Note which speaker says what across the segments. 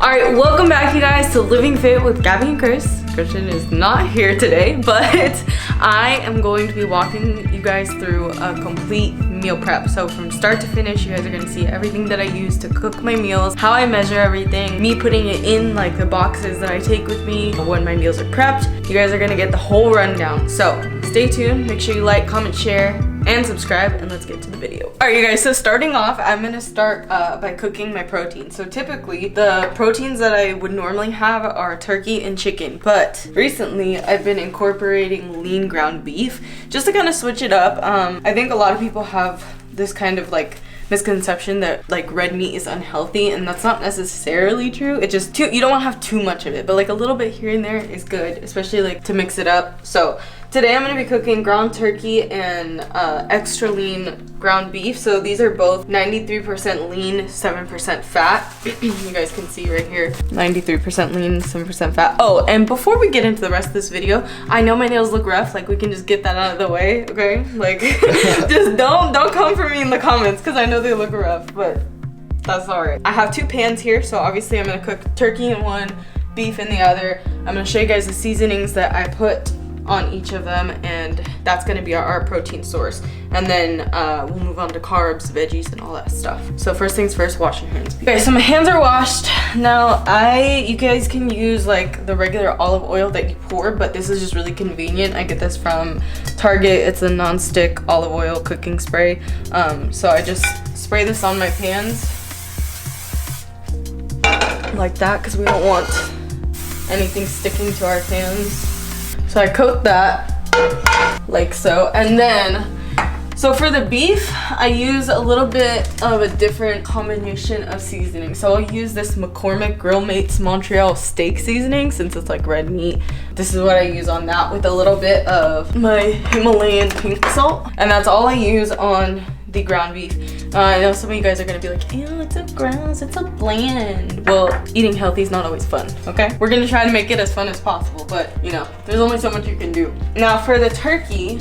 Speaker 1: Alright, welcome back you guys to Living Fit with Gabby and Chris. Christian is not here today, but I am going to be walking you guys through a complete meal prep. So from start to finish, you guys are gonna see everything that I use to cook my meals, how I measure everything, me putting it in like the boxes that I take with me when my meals are prepped. You guys are gonna get the whole rundown. So stay tuned, make sure you like, comment, share, and subscribe, and let's get to the video. Alright you guys, so starting off, I'm gonna start by cooking my protein. So typically, the proteins that I would normally have are turkey and chicken, but recently I've been incorporating lean ground beef just to kind of switch it up. I think a lot of people have this kind of like misconception that like red meat is unhealthy, and that's not necessarily true. It just you don't want to have too much of it, but like a little bit here and there is good, especially like to mix it up. So today I'm going to be cooking ground turkey and extra lean ground beef. So these are both 93% lean, 7% fat. You guys can see right here, 93% lean, 7% fat. Oh, and before we get into the rest of this video, I know my nails look rough. Like we can just get that out of the way, okay? Like just don't come for me in the comments because I know they look rough, but that's all right. I have two pans here, so obviously I'm going to cook turkey in one, beef in the other. I'm going to show you guys the seasonings that I put on each of them, and that's going to be our protein source, and then we'll move on to carbs, veggies, and all that stuff. So first things first, wash your hands. Okay, so my hands are washed. Now you guys can use like the regular olive oil that you pour, but this is just really convenient. I get this from Target. It's a non-stick olive oil cooking spray. So I just spray this on my pans like that because we don't want anything sticking to our pans. So I coat that like so, and then so for the beef I use a little bit of a different combination of seasoning. So I'll use this McCormick Grill Mates Montreal steak seasoning since it's like red meat. This is what I use on that with a little bit of my Himalayan pink salt, and that's all I use on the ground beef. I know some of you guys are gonna be like, ew, it's so gross, it's so bland. Well, eating healthy is not always fun, okay? We're gonna try to make it as fun as possible, but you know, there's only so much you can do. Now for the turkey,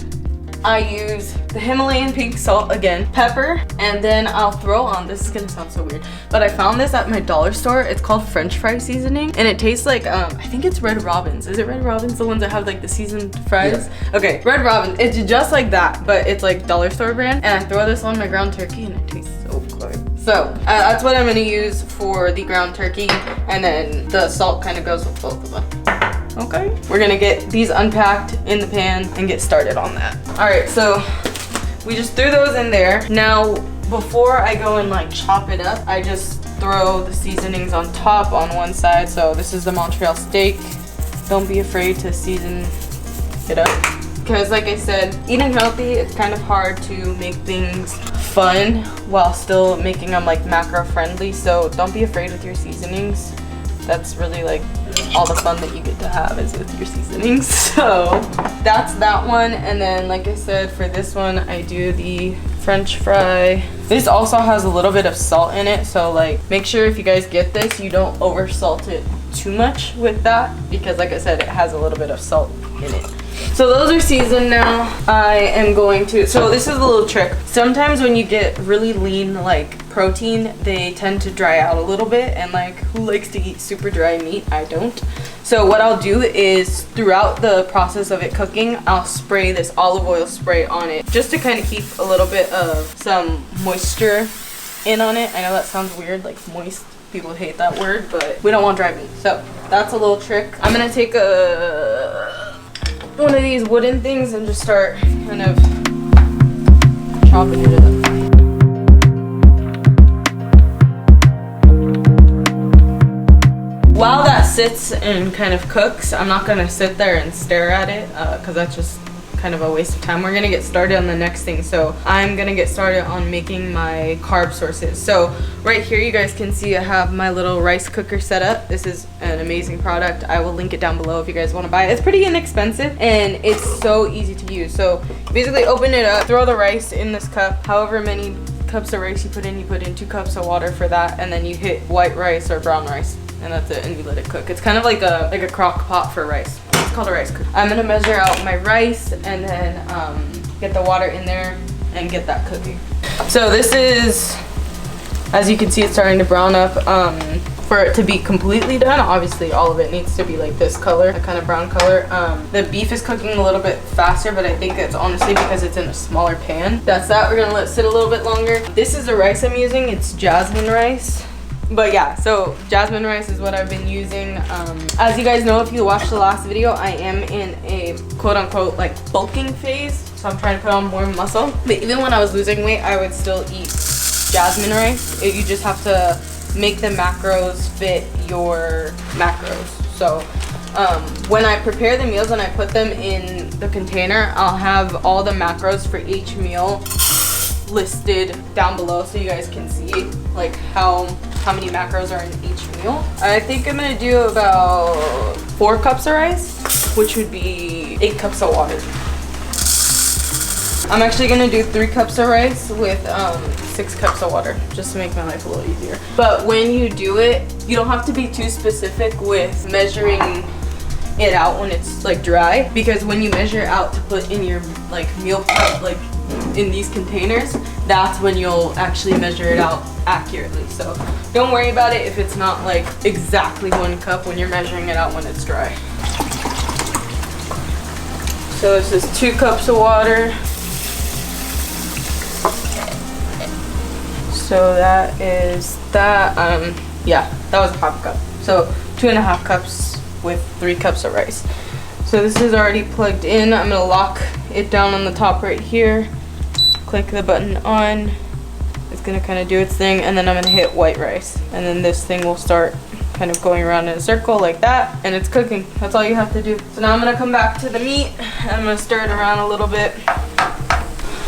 Speaker 1: I use the Himalayan pink salt again, pepper, and then I'll throw on, this is gonna sound so weird, but I found this at my dollar store. It's called French fry seasoning, and it tastes like, I think it's Red Robin's. Is it Red Robin's, the ones that have like the seasoned fries? Yeah. Okay, Red Robin, it's just like that, but it's like dollar store brand, and I throw this on my ground turkey and it tastes so good. So that's what I'm gonna use for the ground turkey, and then the salt kind of goes with both of them. Okay, we're gonna get these unpacked in the pan and get started on that. All right, so we just threw those in there. Now, before I go and like chop it up, I just throw the seasonings on top on one side. So this is the Montreal steak. Don't be afraid to season it up, because like I said, eating healthy, it's kind of hard to make things fun while still making them like macro friendly. So don't be afraid with your seasonings. That's really like all the fun that you get to have is with your seasonings. So that's that one. And then like I said, for this one I do the French fry. This also has a little bit of salt in it, so like make sure if you guys get this, you don't over salt it too much with that, because like I said, it has a little bit of salt in it. So those are seasoned now. I am going to, so this is a little trick. Sometimes when you get really lean like protein, they tend to dry out a little bit, and like who likes to eat super dry meat? I don't. So what I'll do is throughout the process of it cooking, I'll spray this olive oil spray on it just to kind of keep a little bit of some moisture in on it. I know that sounds weird, like moist. People hate that word, but we don't want dry meat. So that's a little trick. I'm gonna take one of these wooden things and just start kind of chopping it up. While that sits and kind of cooks, I'm not gonna sit there and stare at it because that's just kind of a waste of time. We're gonna get started on the next thing. So I'm gonna get started on making my carb sources. So right here you guys can see I have my little rice cooker set up. This is an amazing product. I will link it down below if you guys want to buy it. It's pretty inexpensive and it's so easy to use. So basically open it up, throw the rice in this cup, however many cups of rice you put in 2 cups of water for that, and then you hit white rice or brown rice, and that's it, and you let it cook. It's kind of like a crock pot for rice. It's called a rice cooker. I'm gonna measure out my rice and then get the water in there and get that cooking. So this is, as you can see, it's starting to brown up. for it to be completely done, obviously all of it needs to be like this color, a kind of brown color. The beef is cooking a little bit faster, but I think it's honestly because it's in a smaller pan. That's that. We're gonna let it sit a little bit longer. This is the rice I'm using. It's jasmine rice. But yeah, so jasmine rice is what I've been using. As you guys know, if you watched the last video, I am in a quote-unquote like bulking phase, so I'm trying to put on more muscle. But even when I was losing weight, I would still eat jasmine rice. You just have to make the macros fit your macros. So when I prepare the meals and I put them in the container, I'll have all the macros for each meal listed down below so you guys can see like how many macros are in each meal. I think I'm gonna do about 4 cups of rice, which would be 8 cups of water. I'm actually gonna do 3 cups of rice with 6 cups of water, just to make my life a little easier. But when you do it, you don't have to be too specific with measuring it out when it's like dry, because when you measure out to put in your like meal prep, like in these containers, that's when you'll actually measure it out accurately. So don't worry about it if it's not like exactly 1 cup when you're measuring it out when it's dry. So this is 2 cups of water. So that is that. Yeah, that was a half cup. So 2.5 cups with 3 cups of rice. So this is already plugged in. I'm gonna lock it down on the top right here. Click the button on. It's gonna kind of do its thing, and then I'm gonna hit white rice, and then this thing will start kind of going around in a circle like that, and it's cooking. That's all you have to do. So now I'm gonna come back to the meat, and I'm gonna stir it around a little bit.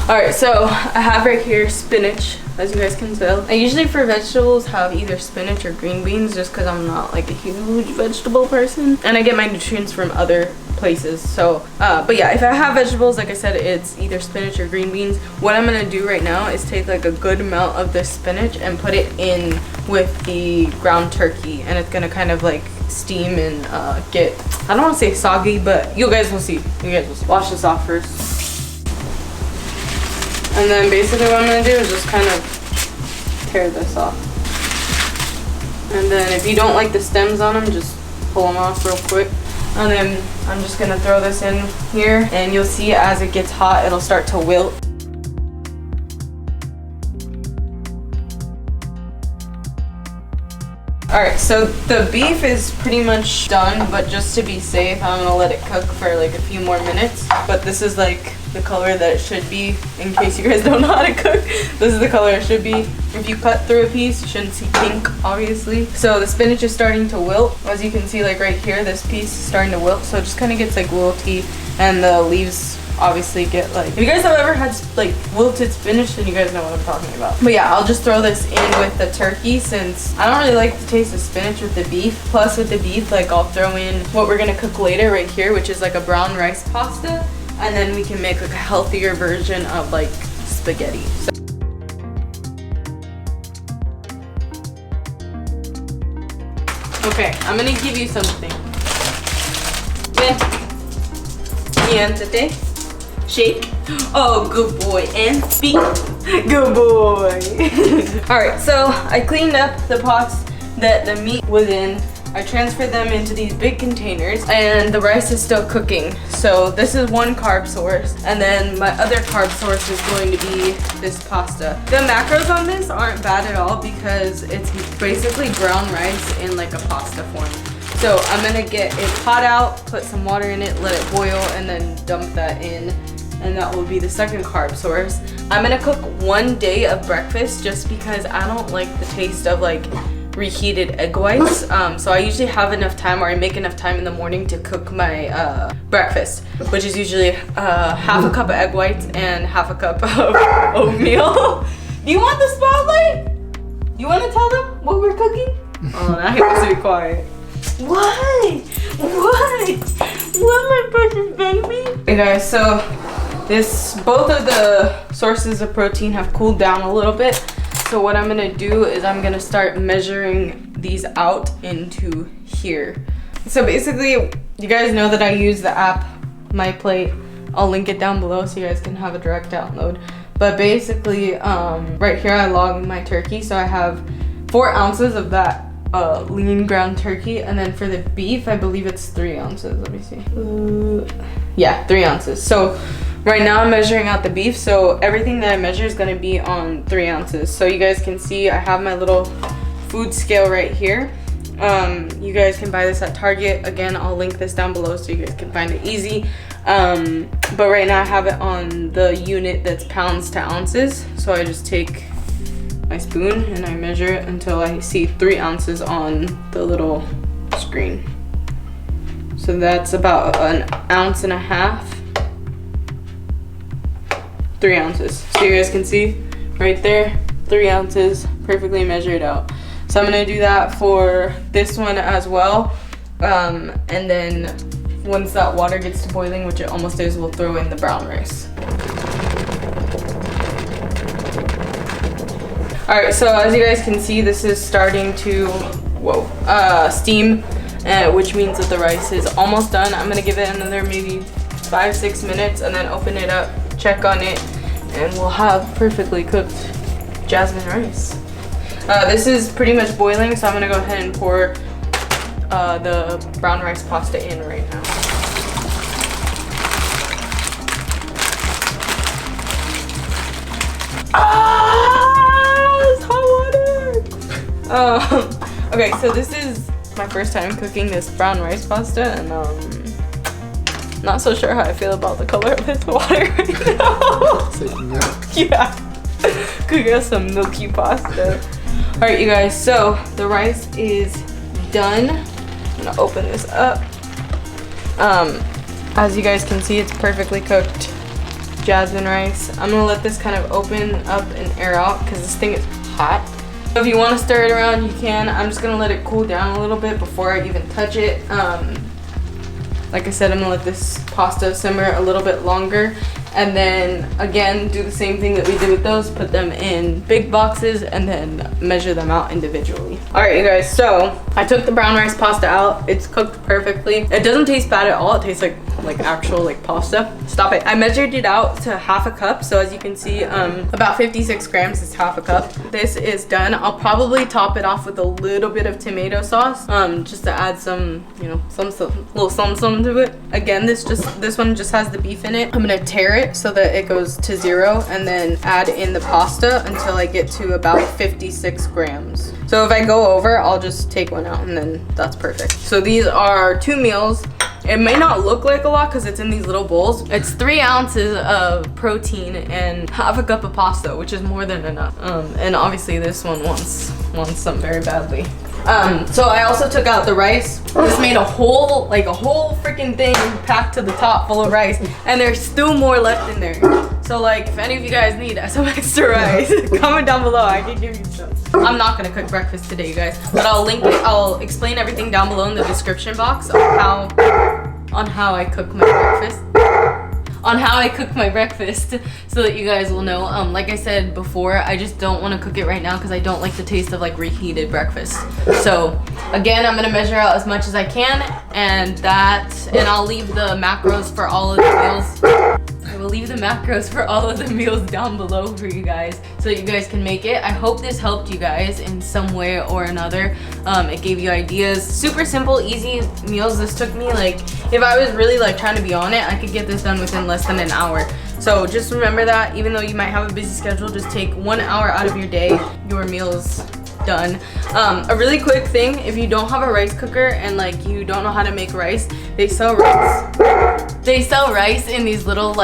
Speaker 1: All right, so I have right here spinach, as you guys can tell. I usually for vegetables have either spinach or green beans, just because I'm not like a huge vegetable person, and I get my nutrients from other places. So but yeah, if I have vegetables, like I said, it's either spinach or green beans. What I'm gonna do right now is take like a good amount of this spinach and put it in with the ground turkey, and it's gonna kind of like steam and get, I don't want to say soggy, but you guys will see. You guys will see. Wash this off first. And then basically what I'm gonna do is just kind of tear this off. And then if you don't like the stems on them, just pull them off real quick. And then I'm just gonna throw this in here, and you'll see as it gets hot, it'll start to wilt. Alright, so the beef is pretty much done, but just to be safe, I'm gonna let it cook for like a few more minutes. But this is like the color that it should be, in case you guys don't know how to cook. This is the color it should be. If you cut through a piece, you shouldn't see pink, obviously. So the spinach is starting to wilt. As you can see, like right here, this piece is starting to wilt. So it just kind of gets like wilty, and the leaves obviously get like, if you guys have ever had like wilted spinach, then you guys know what I'm talking about. But yeah, I'll just throw this in with the turkey, since I don't really like the taste of spinach with the beef. Plus with the beef, like I'll throw in what we're gonna cook later right here, which is like a brown rice pasta, and then we can make like a healthier version of like spaghetti. So okay, I'm gonna give you something. Siéntate. Shake. Oh, good boy. And speak. Good boy. Alright, so I cleaned up the pots that the meat was in. I transferred them into these big containers, and the rice is still cooking. So this is one carb source, and then my other carb source is going to be this pasta. The macros on this aren't bad at all, because it's basically brown rice in like a pasta form. So I'm gonna get a pot out, put some water in it, let it boil, and then dump that in, and that will be the second carb source. I'm gonna cook 1 day of breakfast just because I don't like the taste of like reheated egg whites. So I usually have enough time, or I make enough time in the morning to cook my breakfast, which is usually half a cup of egg whites and half a cup of oatmeal. Do you want the spotlight? You want to tell them what we're cooking? Oh, now he wants to be quiet. What? What my precious baby? Hey guys, so both of the sources of protein have cooled down a little bit. So what I'm gonna do is I'm gonna start measuring these out into here. So basically, you guys know that I use the app My Plate. I'll link it down below so you guys can have a direct download. But basically, right here I log my turkey. So I have 4 ounces of that lean ground turkey, and then for the beef, I believe it's 3 ounces. Let me see. Yeah, 3 ounces. So right now I'm measuring out the beef, so everything that I measure is gonna be on 3 ounces. So you guys can see I have my little food scale right here. You guys can buy this at Target. Again, I'll link this down below so you guys can find it easy. But right now I have it on the unit that's pounds to ounces. So I just take my spoon and I measure it until I see 3 ounces on the little screen. So that's about 1.5 ounces. 3 ounces. So you guys can see right there, 3 ounces, perfectly measured out. So I'm gonna do that for this one as well. And then once that water gets to boiling, which it almost is, we'll throw in the brown rice. All right, so as you guys can see, this is starting to, steam, which means that the rice is almost done. I'm gonna give it another maybe 5-6 minutes and then open it up, check on it, and we'll have perfectly cooked jasmine rice. This is pretty much boiling, so I'm gonna go ahead and pour the brown rice pasta in right now. It's hot water! Okay, so this is my first time cooking this brown rice pasta, and not so sure how I feel about the color of this water right now.
Speaker 2: It's like milk.
Speaker 1: Yeah, cooking us some milky pasta. All right, you guys, so the rice is done. I'm gonna open this up. As you guys can see, it's perfectly cooked jasmine rice. I'm gonna let this kind of open up and air out because this thing is hot. So if you want to stir it around, you can. I'm just gonna let it cool down a little bit before I even touch it. Like I said, I'm gonna let this pasta simmer a little bit longer, and then again do the same thing that we did with those, put them in big boxes and then measure them out individually. All right, you guys, so I took the brown rice pasta out. It's cooked perfectly. It doesn't taste bad at all. It tastes like actual pasta. Stop it. I measured it out to 1/2 cup, so as you can see, about 56 grams is 1/2 cup. This is done. I'll probably top it off with a little bit of tomato sauce, just to add some, some little something to it. Again, this one just has the beef in it. I'm gonna tear it so that it goes to 0 and then add in the pasta until I get to about 56 grams. So if I go over, I'll just take one out and then that's perfect. So these are 2 meals. It may not look like a lot because it's in these little bowls. It's 3 ounces of protein and 1/2 cup of pasta, which is more than enough. And obviously this one wants some very badly. So I also took out the rice. This made a whole freaking thing packed to the top full of rice, and there's still more left in there. So if any of you guys need some extra rice, comment down below. I can give you some. I'm not gonna cook breakfast today, you guys, but I'll link it. I'll explain everything down below in the description box on how I cook my breakfast. So that you guys will know. Like I said before, I just don't want to cook it right now because I don't like the taste of reheated breakfast. So again, I'm gonna measure out as much as I can, and I'll leave the macros for all of the meals. I will leave the macros for all of the meals down below for you guys so that you guys can make it. I hope this helped you guys in some way or another. It gave you ideas. Super simple, easy meals. This took me if I was really trying to be on it, I could get this done within less than an hour. So just remember that even though you might have a busy schedule, just take 1 hour out of your day, your meal's done. A really quick thing, if you don't have a rice cooker and you don't know how to make rice, they sell rice in these little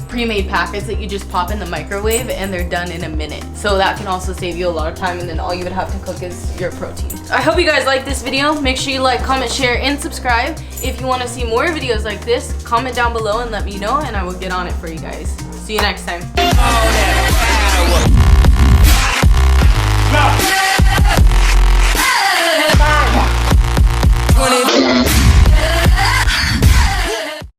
Speaker 1: pre-made packets that you just pop in the microwave and they're done in a minute. So that can also save you a lot of time, and then all you would have to cook is your protein. I hope you guys like this video. Make sure you like, comment, share, and subscribe. If you want to see more videos like this, comment down below and let me know, and I will get on it for you guys. See you next time.